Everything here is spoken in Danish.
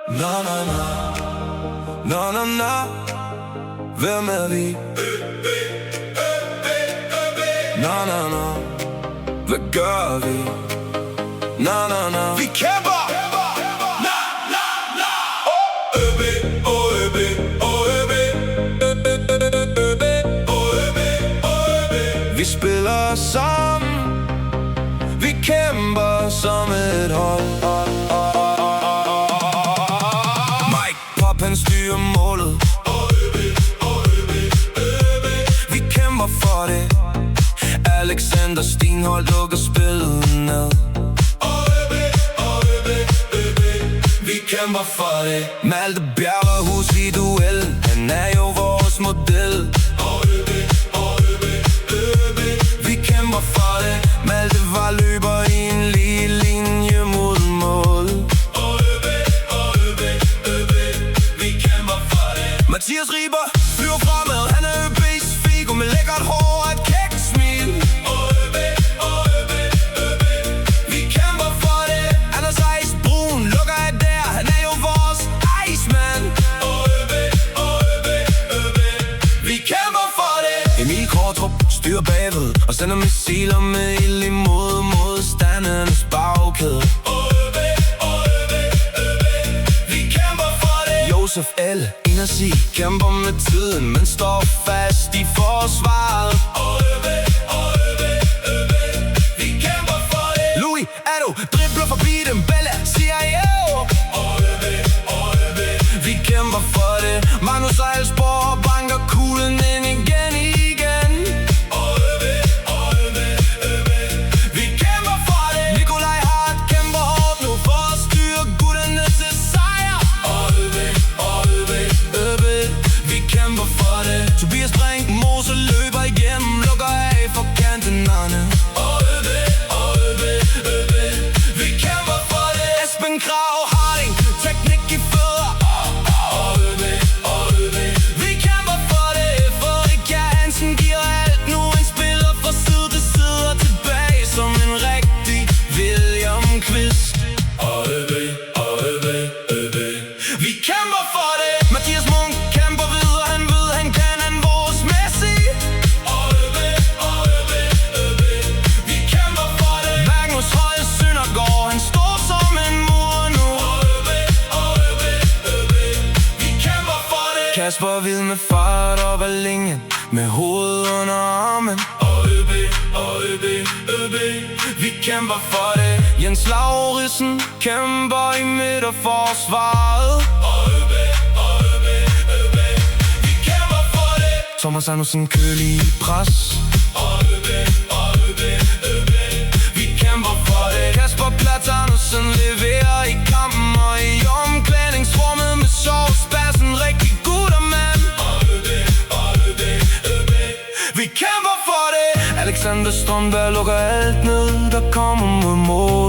Na na na, na na na, hvem er vi? Na na na, hvad gør vi? Na na na, vi kæmper! Na na na, ØB, ØB, ØB, ØB. Vi spiller sammen, vi kæmper som et hold. Han styrer målet. Vi kæmper for det. Alexander Stenholt lukker spillet ned. Vi kæmper for det. Malte Bjerrehus i duellen, han er jo vores model. Vi kæmper for det. Malte var løber i en lige linje mod mål. Mathias Riber flyver fremad, han er ØB's Figo med lækkert hår og et kækt smil. Vi kæmper for det. Anders Eis Brun lukker af der, han er jo vores Iceman. Vi kæmper for det. Emil Kortrup styrer bagved og sender missiler med ild imod modstandernes bagkæde. Vi kæmper for det. Josef L. kæmper med tiden, men står fast i forsvaret. Vi kæmper for det. Louis Addo dribler forbi dem, Bella siger jo. Vi kæmper for det. Magnus Eilsborg banker kuglen ind igen. Vi kæmper for det. Nikolaj Hart kæmper hårdt nu for at styre gutterne til sejr. Tobias Brink Mose løber igennem, lukker af for kantenerne. Vi kæmper for det. Esben Krag Harding, teknik i fødder. Vi kæmper for det. Frederik Hansen giver alt nu, en spiller fra side til side og tilbage som en rigtig William Kvist. Vi kæmper for det. Mathias Munk kæmper videre, han ved, han kan, han vores Messi. Vi kæmper for det. Magnus Høje Søndergaard, han står som en mur nu. Vi kæmper for det. Kasper Hvid med fart op ad linjen, med hovedet under armen. Vi kæmper for det. Jens Lauritsen kæmper i midterforsvaret. Thomas Andersen kølig i pres. Vi kæmper for det. Kasper Platz Andersen leverer i kampen og i omklædningsrummet med sovspassen. Rigtig guttermand. Vi kæmper for det. Alexander Strømberg lukker alt ned, der kommer mod mål.